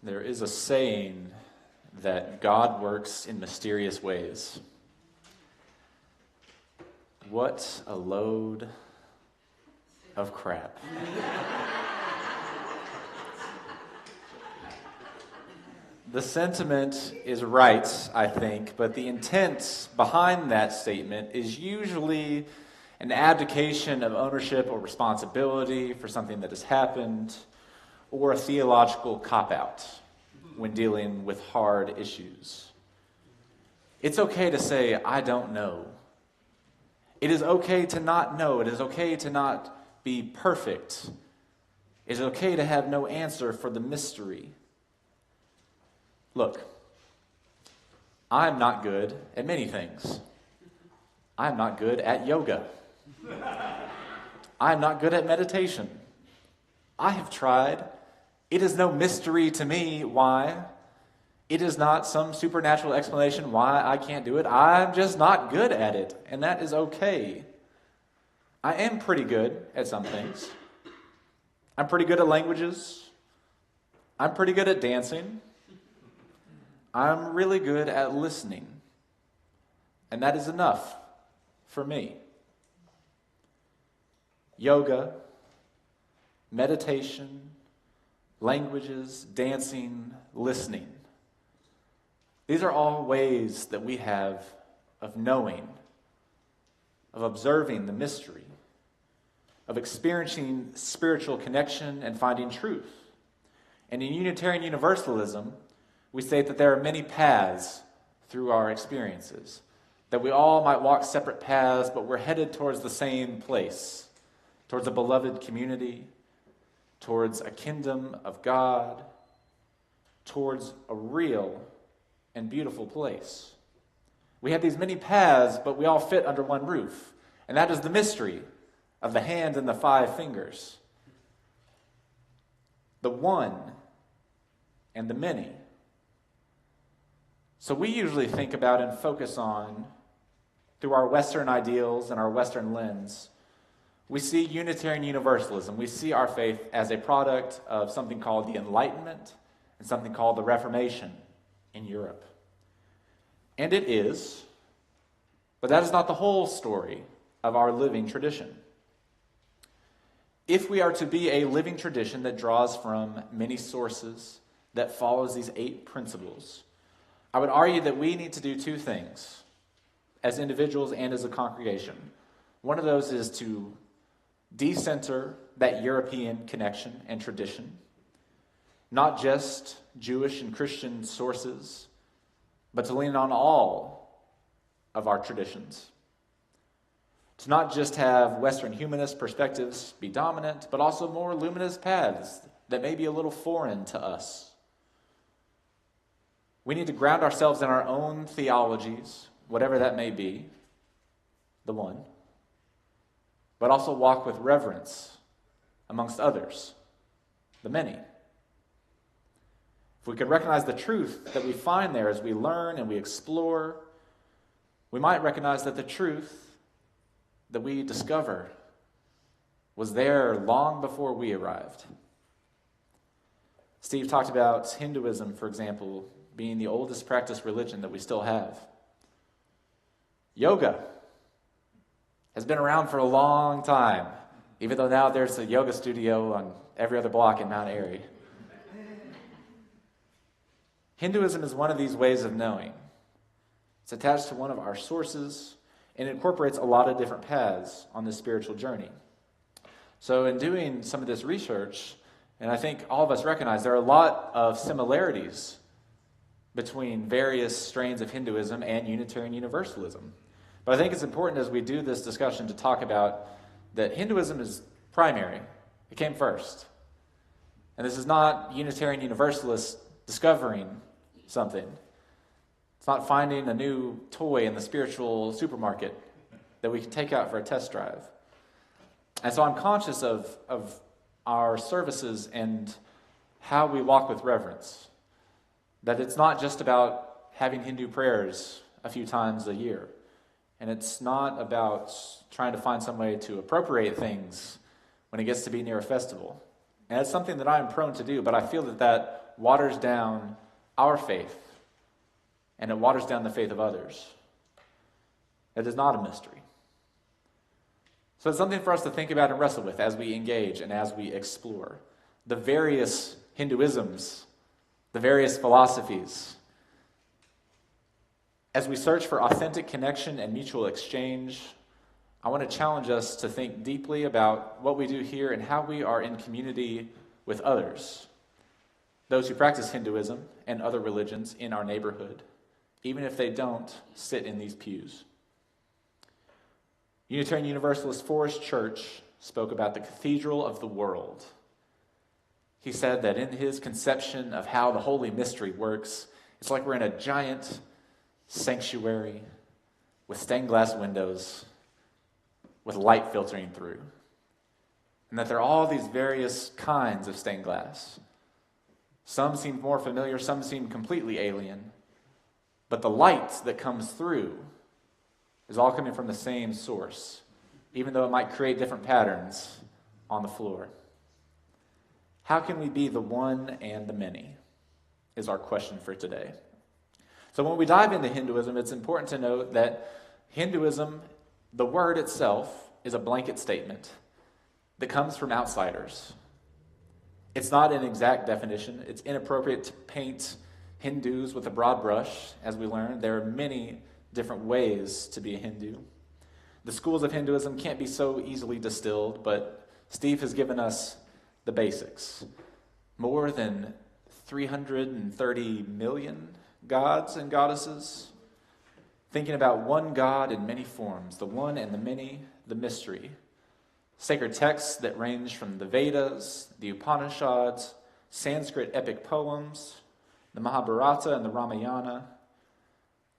There is a saying that God works in mysterious ways. What a load of crap. The sentiment is right, I think, but the intent behind that statement is usually an abdication of ownership or responsibility for something that has happened, or a theological cop-out when dealing with hard issues. It's okay to say, I don't know. It is okay to not know. It is okay to not be perfect. It is okay to have no answer for the mystery. Look, I'm not good at many things. I'm not good at yoga. I'm not good at meditation. I have tried. It is no mystery to me why. It is not some supernatural explanation why I can't do it. I'm just not good at it, and that is okay. I am pretty good at some things. I'm pretty good at languages. I'm pretty good at dancing. I'm really good at listening, and that is enough for me. Yoga, meditation, languages, dancing, listening. These are all ways that we have of knowing, of observing the mystery, of experiencing spiritual connection and finding truth. And in Unitarian Universalism, we state that there are many paths through our experiences, that we all might walk separate paths, but we're headed towards the same place, towards a beloved community, towards a kingdom of God, towards a real and beautiful place. We have these many paths, but we all fit under one roof, and that is the mystery of the hand and the 5 fingers. The one and the many. So we usually think about and focus on, through our Western ideals and our Western lens, we see Unitarian Universalism. We see our faith as a product of something called the Enlightenment and something called the Reformation in Europe. And it is, but that is not the whole story of our living tradition. If we are to be a living tradition that draws from many sources, that follows these 8 principles, I would argue that we need to do 2 things, as individuals and as a congregation. One of those is to decenter that European connection and tradition, not just Jewish and Christian sources, but to lean on all of our traditions. To not just have Western humanist perspectives be dominant, but also more luminous paths that may be a little foreign to us. We need to ground ourselves in our own theologies, whatever that may be, the one, but also walk with reverence amongst others, the many. If we could recognize the truth that we find there as we learn and we explore, we might recognize that the truth that we discover was there long before we arrived. Steve talked about Hinduism, for example, being the oldest practiced religion that we still have. Yoga has been around for a long time, even though now there's a yoga studio on every other block in Mount Airy. Hinduism is one of these ways of knowing. It's attached to one of our sources and incorporates a lot of different paths on this spiritual journey. So in doing some of this research, and I think all of us recognize there are a lot of similarities between various strains of Hinduism and Unitarian Universalism. But I think it's important as we do this discussion to talk about that Hinduism is primary. It came first. And this is not Unitarian Universalists discovering something. It's not finding a new toy in the spiritual supermarket that we can take out for a test drive. And so I'm conscious of our services and how we walk with reverence. That it's not just about having Hindu prayers a few times a year. And it's not about trying to find some way to appropriate things when it gets to be near a festival. And it's something that I'm prone to do, but I feel that waters down our faith, and it waters down the faith of others. It is not a mystery. So it's something for us to think about and wrestle with as we engage and as we explore the various Hinduisms, the various philosophies. As we search for authentic connection and mutual exchange, I want to challenge us to think deeply about what we do here and how we are in community with others, those who practice Hinduism and other religions in our neighborhood, even if they don't sit in these pews. Unitarian Universalist Forrest Church spoke about the cathedral of the world. He said that in his conception of how the Holy Mystery works, it's like we're in a giant sanctuary with stained glass windows with light filtering through. And that there are all these various kinds of stained glass. Some seem more familiar, some seem completely alien. But the light that comes through is all coming from the same source, even though it might create different patterns on the floor. How can we be the one and the many is our question for today. So when we dive into Hinduism, it's important to note that Hinduism, the word itself, is a blanket statement that comes from outsiders. It's not an exact definition. It's inappropriate to paint Hindus with a broad brush, as we learned. There are many different ways to be a Hindu. The schools of Hinduism can't be so easily distilled, but Steve has given us the basics. More than 330 million gods and goddesses. Thinking about one God in many forms, the one and the many, the mystery. Sacred texts that range from the Vedas, the Upanishads, Sanskrit epic poems, the Mahabharata and the Ramayana,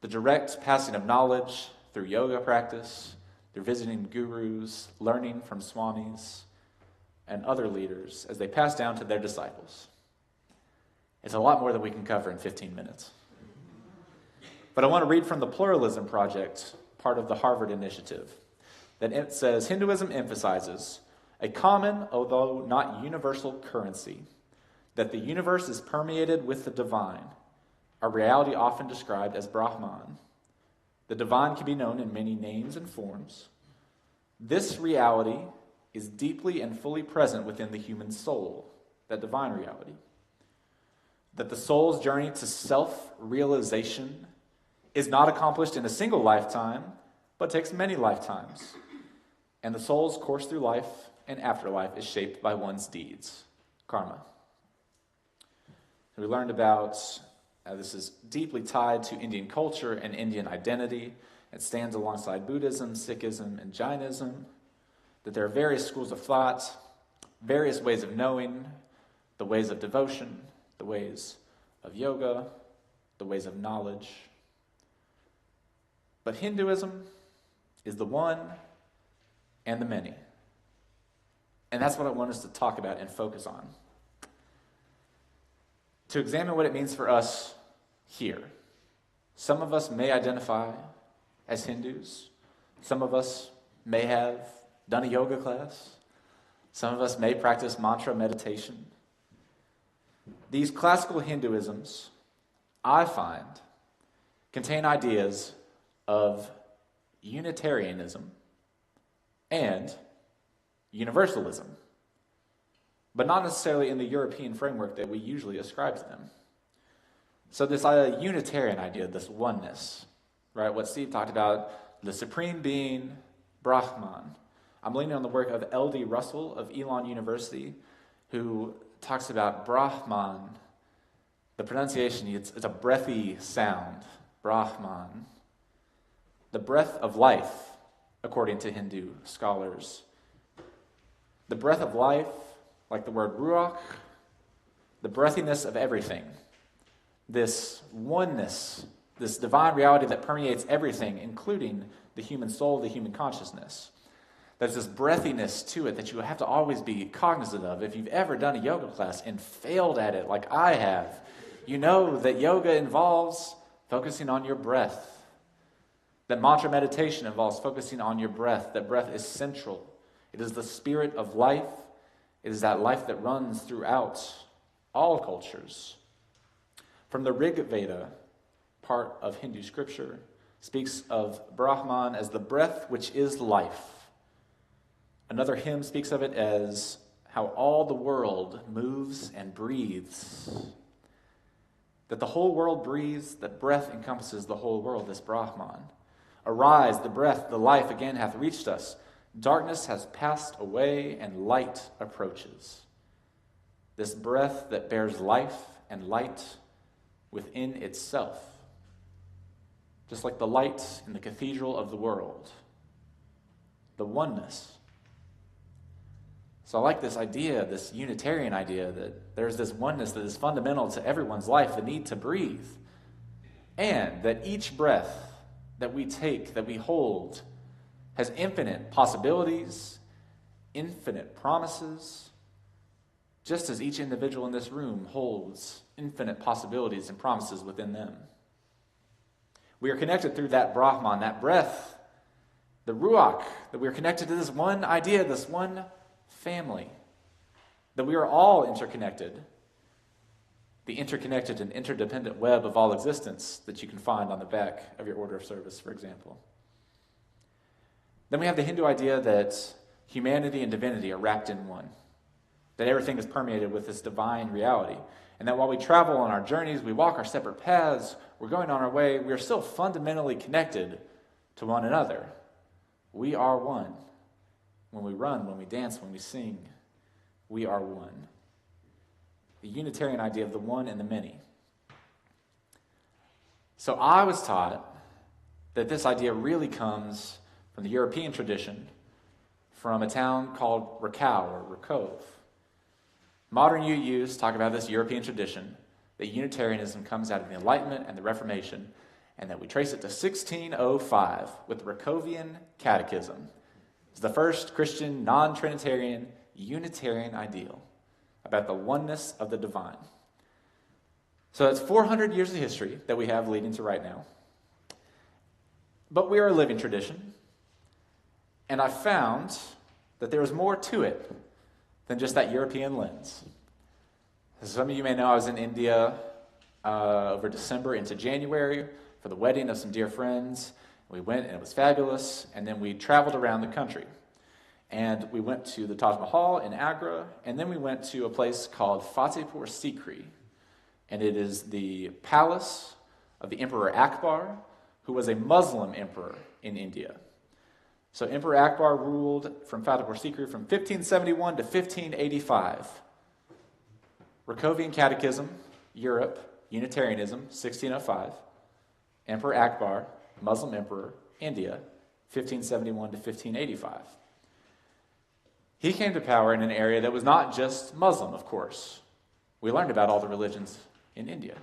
the direct passing of knowledge through yoga practice, through visiting gurus, learning from swamis, and other leaders as they pass down to their disciples. It's a lot more than we can cover in 15 minutes. But I want to read from the Pluralism Project, part of the Harvard Initiative, that it says, Hinduism emphasizes a common, although not universal, currency, that the universe is permeated with the divine, a reality often described as Brahman. The divine can be known in many names and forms. This reality is deeply and fully present within the human soul, that divine reality. That the soul's journey to self-realization is not accomplished in a single lifetime, but takes many lifetimes. And the soul's course through life and afterlife is shaped by one's deeds, karma. We learned about, this is deeply tied to Indian culture and Indian identity. It stands alongside Buddhism, Sikhism, and Jainism. That there are various schools of thought, various ways of knowing, the ways of devotion, the ways of yoga, the ways of knowledge. But Hinduism is the one and the many. And that's what I want us to talk about and focus on. To examine what it means for us here. Some of us may identify as Hindus. Some of us may have done a yoga class. Some of us may practice mantra meditation. These classical Hinduisms, I find, contain ideas of Unitarianism and Universalism, but not necessarily in the European framework that we usually ascribe to them. So this Unitarian idea, this oneness, right? What Steve talked about, the supreme being, Brahman. I'm leaning on the work of L.D. Russell of Elon University, who talks about Brahman. The pronunciation, it's a breathy sound, Brahman. The breath of life, according to Hindu scholars. The breath of life, like the word ruach, the breathiness of everything. This oneness, this divine reality that permeates everything, including the human soul, the human consciousness. There's this breathiness to it that you have to always be cognizant of. If you've ever done a yoga class and failed at it like I have, you know that yoga involves focusing on your breath. That mantra meditation involves focusing on your breath. That breath is central. It is the spirit of life It is that life that runs throughout all cultures. From the Rig Veda, part of Hindu scripture, speaks of Brahman as the breath which is life. Another hymn speaks of it as how all the world moves and breathes. That the whole world breathes, that breath encompasses the whole world, this Brahman. Arise, the breath, the life again hath reached us. Darkness has passed away and light approaches. This breath that bears life and light within itself. Just like the light in the cathedral of the world. The oneness. So I like this idea, this Unitarian idea, that there's this oneness that is fundamental to everyone's life, the need to breathe. And that each breath that we take, that we hold, has infinite possibilities, infinite promises, just as each individual in this room holds infinite possibilities and promises within them. We are connected through that Brahman, that breath, the Ruach, that we are connected to this one idea, this one family, that we are all interconnected, the interconnected and interdependent web of all existence that you can find on the back of your order of service, for example. Then we have the Hindu idea that humanity and divinity are wrapped in one, that everything is permeated with this divine reality, and that while we travel on our journeys, we walk our separate paths, we're going on our way, we are still fundamentally connected to one another. We are one. When we run, when we dance, when we sing, we are one. The Unitarian idea of the one and the many. So I was taught that this idea really comes from the European tradition, from a town called Rakau or Rakov. Modern UUs talk about this European tradition, that Unitarianism comes out of the Enlightenment and the Reformation, and that we trace it to 1605 with the Rakovian Catechism. It's the first Christian, non-Trinitarian, Unitarian ideal about the oneness of the divine. So it's 400 years of history that we have leading to right now. But we are a living tradition. And I found that there is more to it than just that European lens. As some of you may know, I was in India over December into January for the wedding of some dear friends. We went and it was fabulous, and then we traveled around the country. And we went to the Taj Mahal in Agra, and then we went to a place called Fatehpur Sikri. And it is the palace of the Emperor Akbar, who was a Muslim emperor in India. So Emperor Akbar ruled from Fatehpur Sikri from 1571 to 1585. Rakovian Catechism, Europe, Unitarianism, 1605. Emperor Akbar, Muslim emperor, India, 1571 to 1585. He came to power in an area that was not just Muslim, of course. We learned about all the religions in India.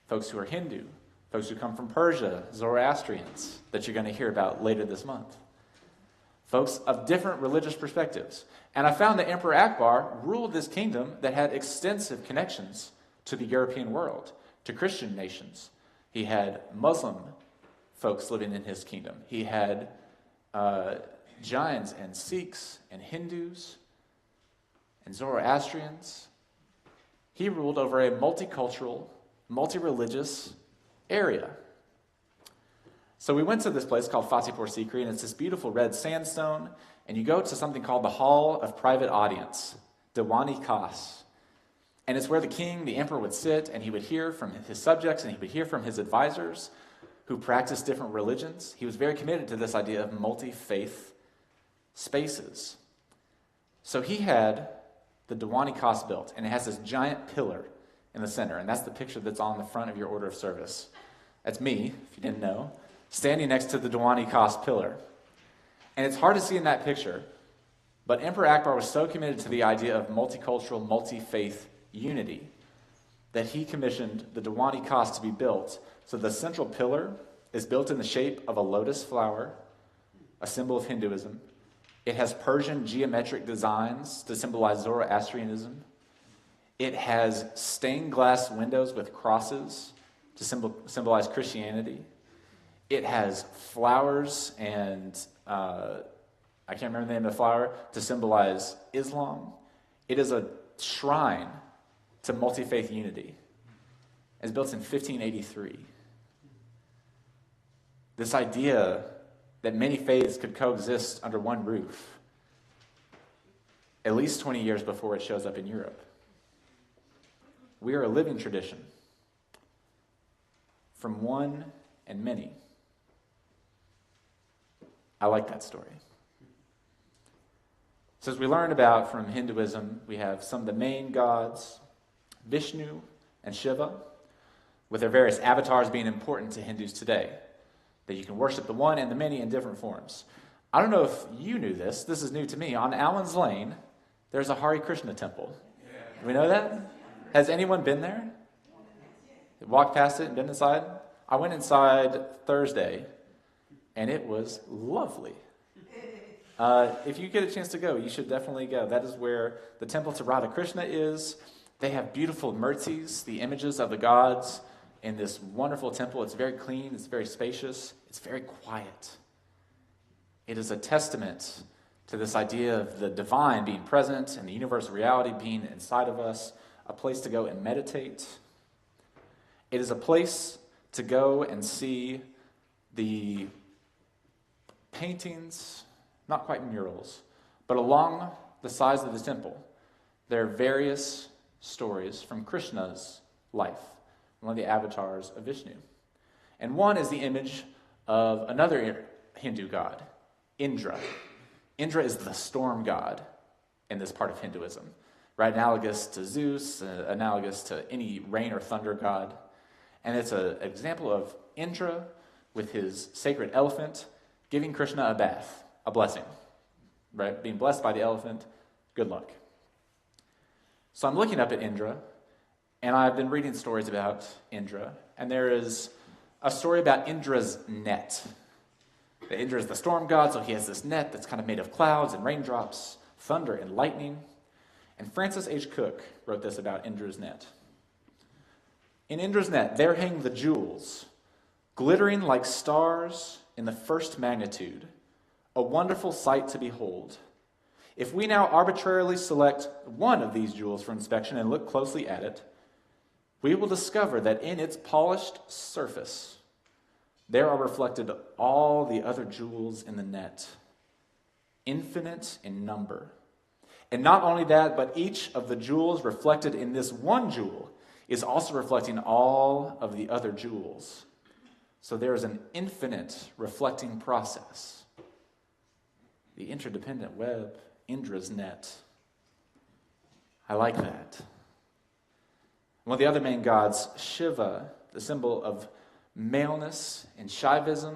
Folks who are Hindu, folks who come from Persia, Zoroastrians, that you're going to hear about later this month. Folks of different religious perspectives. And I found that Emperor Akbar ruled this kingdom that had extensive connections to the European world, to Christian nations. He had Muslim folks living in his kingdom. He had Jains and Sikhs and Hindus and Zoroastrians. He ruled over a multicultural, multi-religious area. So we went to this place called Fatehpur Sikri, and it's this beautiful red sandstone, and you go to something called the Hall of Private Audience, Diwani Khas. And it's where the king, the emperor, would sit, and he would hear from his subjects, and he would hear from his advisors who practiced different religions. He was very committed to this idea of multi-faith spaces. So he had the Diwani Khas built, and it has this giant pillar in the center, and that's the picture that's on the front of your order of service. That's me, if you didn't know, standing next to the Diwani Khas pillar. And it's hard to see in that picture, but Emperor Akbar was so committed to the idea of multicultural, multi-faith unity that he commissioned the Diwani Khas to be built. So the central pillar is built in the shape of a lotus flower, a symbol of Hinduism. It has Persian geometric designs to symbolize Zoroastrianism. It has stained glass windows with crosses to symbolize Christianity. It has flowers and, I can't remember the name of the flower, to symbolize Islam. It is a shrine to multi-faith unity. It was built in 1583. This idea that many faiths could coexist under one roof, at least 20 years before it shows up in Europe. We are a living tradition from one and many. I like that story. So as we learned about from Hinduism, we have some of the main gods, Vishnu and Shiva, with their various avatars being important to Hindus today, that you can worship the one and the many in different forms. I don't know if you knew this. This is new to me. On Allen's Lane, there's a Hare Krishna temple. Do we know that? Has anyone been there? Walked past it and been inside? I went inside Thursday, and it was lovely. If you get a chance to go, you should definitely go. That is where the temple to Radha Krishna is. They have beautiful murtis, the images of the gods, in this wonderful temple. It's very clean, it's very spacious, it's very quiet. It is a testament to this idea of the divine being present and the universal reality being inside of us, a place to go and meditate. It is a place to go and see the paintings, not quite murals, but along the sides of the temple, there are various stories from Krishna's life, one of the avatars of Vishnu. And one is the image of another Hindu god, Indra. Indra is the storm god in this part of Hinduism, right? Analogous to Zeus, analogous to any rain or thunder god. And it's an example of Indra with his sacred elephant giving Krishna a bath, a blessing, right? Being blessed by the elephant, good luck. So I'm looking up at Indra, and I've been reading stories about Indra, and there is a story about Indra's net. Indra is the storm god, so he has this net that's kind of made of clouds and raindrops, thunder and lightning. And Francis H. Cook wrote this about Indra's net. In Indra's net, there hang the jewels, glittering like stars in the first magnitude, a wonderful sight to behold. If we now arbitrarily select one of these jewels for inspection and look closely at it, we will discover that in its polished surface, there are reflected all the other jewels in the net, infinite in number. And not only that, but each of the jewels reflected in this one jewel is also reflecting all of the other jewels. So there is an infinite reflecting process. The interdependent web, Indra's net. I like that. One of the other main gods, Shiva, the symbol of maleness in Shaivism.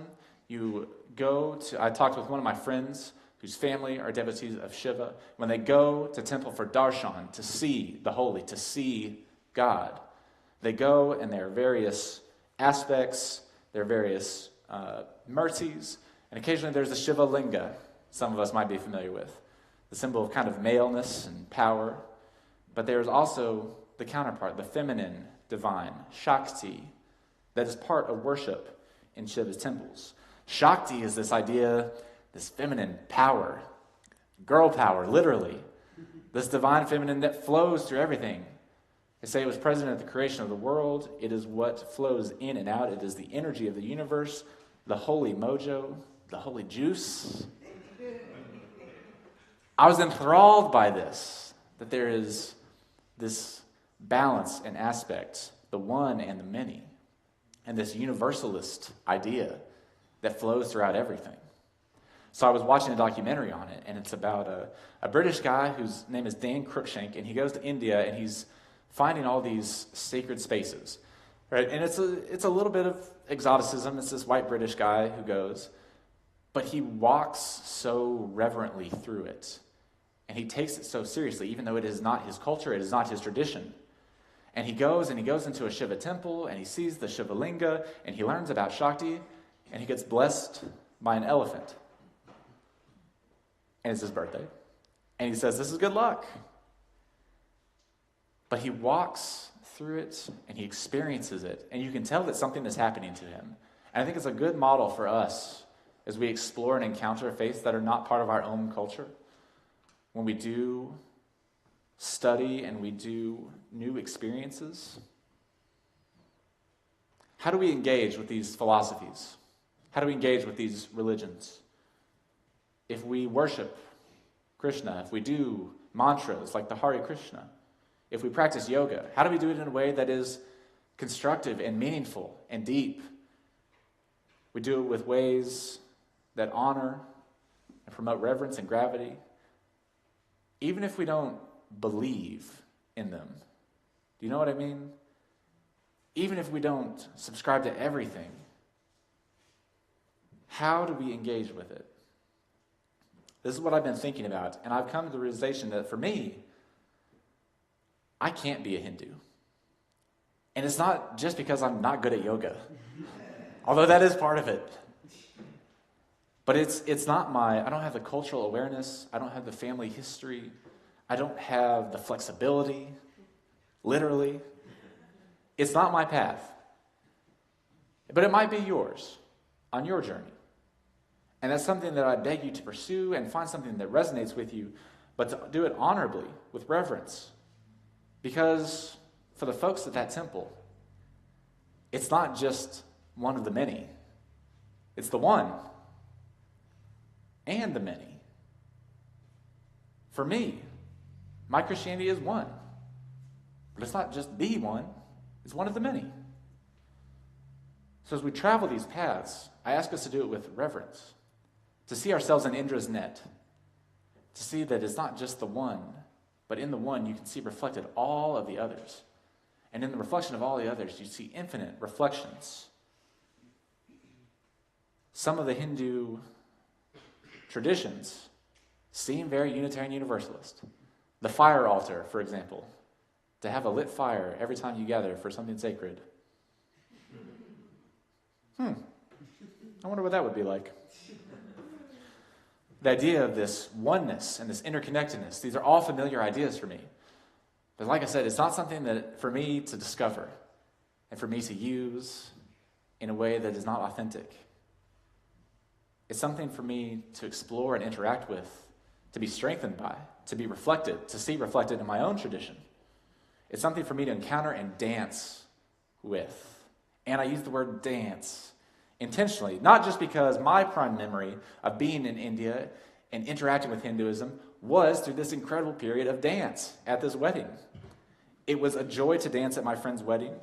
I talked with one of my friends whose family are devotees of Shiva. When they go to temple for darshan, to see the holy, to see God, they go and there are various aspects, there are various murtis, and occasionally there's a Shiva linga, some of us might be familiar with, the symbol of kind of maleness and power. But there's also the counterpart, the feminine divine, Shakti, that is part of worship in Shiva's temples. Shakti is this idea, this feminine power, girl power, literally. This divine feminine that flows through everything. They say it was present at the creation of the world. It is what flows in and out. It is the energy of the universe, the holy mojo, the holy juice. I was enthralled by this, that there is this balance and aspect, the one and the many, and this universalist idea that flows throughout everything. So I was watching a documentary on it, and it's about a British guy whose name is Dan Cruikshank, and he goes to India, and he's finding all these sacred spaces, right? And it's a little bit of exoticism. It's this white British guy who goes, but he walks so reverently through it, and he takes it so seriously, even though it is not his culture, it is not his tradition. And he goes into a Shiva temple, and he sees the Shiva linga, and he learns about Shakti, and he gets blessed by an elephant. And it's his birthday. And he says, this is good luck. But he walks through it, and he experiences it, and you can tell that something is happening to him. And I think it's a good model for us as we explore and encounter faiths that are not part of our own culture. When we do study and we do new experiences? How do we engage with these philosophies? How do we engage with these religions? If we worship Krishna, if we do mantras like the Hare Krishna, if we practice yoga, how do we do it in a way that is constructive and meaningful and deep? We do it with ways that honor and promote reverence and gravity, even if we don't believe in them. Do you know what I mean? Even if we don't subscribe to everything, how do we engage with it? This is what I've been thinking about, and I've come to the realization that for me, I can't be a Hindu. And it's not just because I'm not good at yoga, although that is part of it. But it's not I don't have the cultural awareness, I don't have the family history, I don't have the flexibility, literally. It's not my path. But it might be yours on your journey. And that's something that I beg you to pursue and find something that resonates with you, but to do it honorably, with reverence. Because for the folks at that temple, it's not just one of the many. It's the one and the many. For me, my Christianity is one. But it's not just the one, it's one of the many. So as we travel these paths, I ask us to do it with reverence, to see ourselves in Indra's net, to see that it's not just the one, but in the one you can see reflected all of the others. And in the reflection of all the others, you see infinite reflections. Some of the Hindu traditions seem very Unitarian Universalist. The fire altar, for example, to have a lit fire every time you gather for something sacred. I wonder what that would be like. The idea of this oneness and this interconnectedness, these are all familiar ideas for me. But like I said, it's not something that for me to discover and for me to use in a way that is not authentic. It's something for me to explore and interact with, to be strengthened by, to be reflected, to see reflected in my own tradition. It's something for me to encounter and dance with. And I use the word dance intentionally, not just because my prime memory of being in India and interacting with Hinduism was through this incredible period of dance at this wedding. It was a joy to dance at my friend's wedding,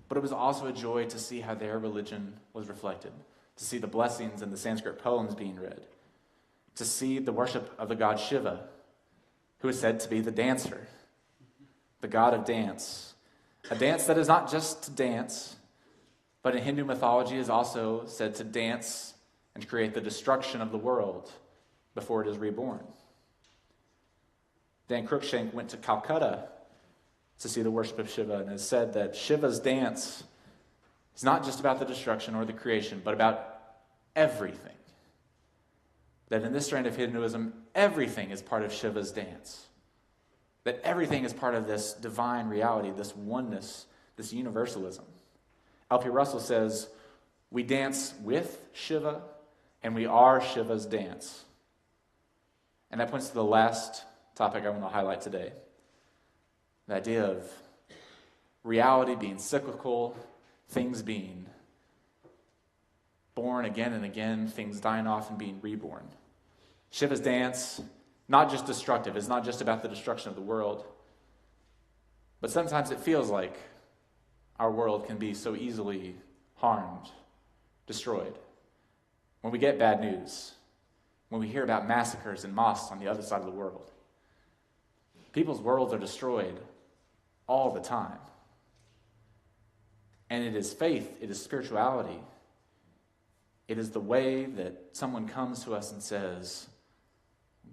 but it was also a joy to see how their religion was reflected, to see the blessings in the Sanskrit poems being read, to see the worship of the god Shiva, who is said to be the dancer, the god of dance. A dance that is not just to dance, but in Hindu mythology is also said to dance and create the destruction of the world before it is reborn. Dan Cruikshank went to Calcutta to see the worship of Shiva and has said that Shiva's dance is not just about the destruction or the creation, but about everything. That in this strand of Hinduism, everything is part of Shiva's dance. That everything is part of this divine reality, this oneness, this universalism. L.P. Russell says, we dance with Shiva and we are Shiva's dance. And that points to the last topic I want to highlight today. The idea of reality being cyclical, things being born again and again, things dying off and being reborn. Shiva's dance, not just destructive, it's not just about the destruction of the world, but sometimes it feels like our world can be so easily harmed, destroyed. When we get bad news, when we hear about massacres and mosques on the other side of the world, people's worlds are destroyed all the time. And it is faith, it is spirituality, it is the way that someone comes to us and says,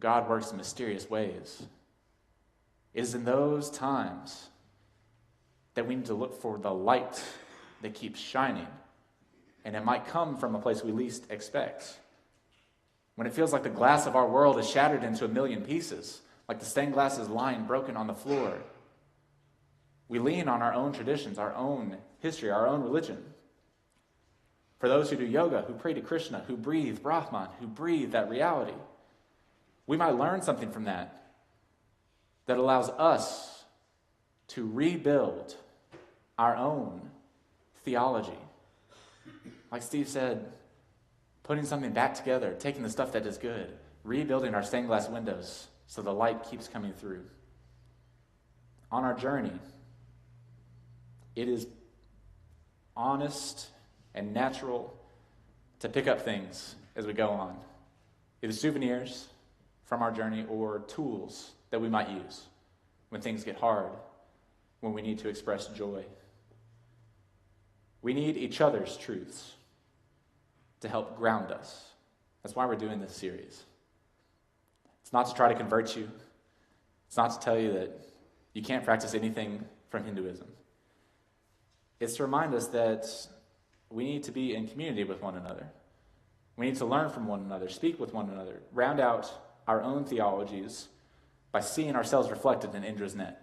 God works in mysterious ways. It is in those times that we need to look for the light that keeps shining. And it might come from a place we least expect. When it feels like the glass of our world is shattered into a million pieces, like the stained glass is lying broken on the floor, we lean on our own traditions, our own history, our own religion. For those who do yoga, who pray to Krishna, who breathe Brahman, who breathe that reality, we might learn something from that that allows us to rebuild our own theology. Like Steve said, putting something back together, taking the stuff that is good, rebuilding our stained glass windows so the light keeps coming through. On our journey, it is honest and natural to pick up things as we go on, either souvenirs from our journey or tools that we might use when things get hard, when we need to express joy. We need each other's truths to help ground us. That's why we're doing this series. It's not to try to convert you. It's not to tell you that you can't practice anything from Hinduism. It's to remind us that we need to be in community with one another. We need to learn from one another, speak with one another, round out our own theologies by seeing ourselves reflected in Indra's net.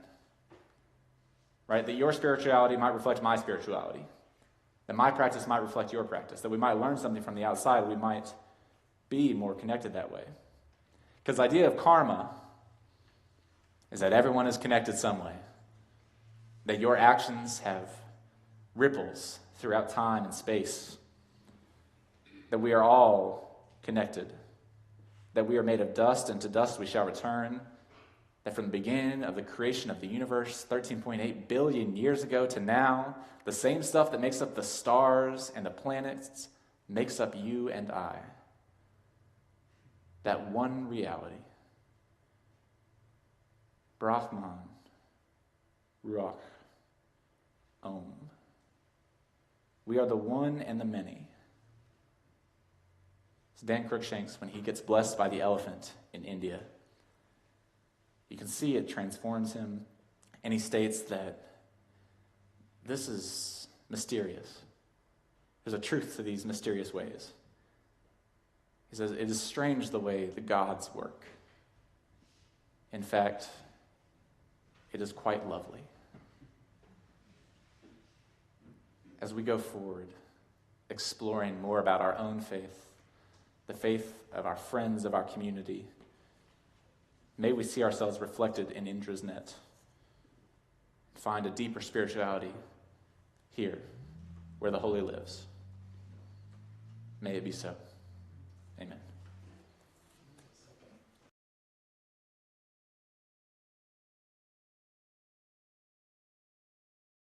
Right? That your spirituality might reflect my spirituality. That my practice might reflect your practice. That we might learn something from the outside. We might be more connected that way. Because the idea of karma is that everyone is connected some way. That your actions have ripples throughout time and space. That we are all connected. That we are made of dust, and to dust we shall return. That from the beginning of the creation of the universe, 13.8 billion years ago to now, the same stuff that makes up the stars and the planets makes up you and I. That one reality. Brahman, Ruach, Om. We are the one and the many. It's Dan Cruikshanks when he gets blessed by the elephant in India. You can see it transforms him, and he states that this is mysterious. There's a truth to these mysterious ways. He says, it is strange the way the gods work. In fact, it is quite lovely. As we go forward, exploring more about our own faith, the faith of our friends, of our community, may we see ourselves reflected in Indra's net. Find a deeper spirituality here, where the holy lives. May it be so.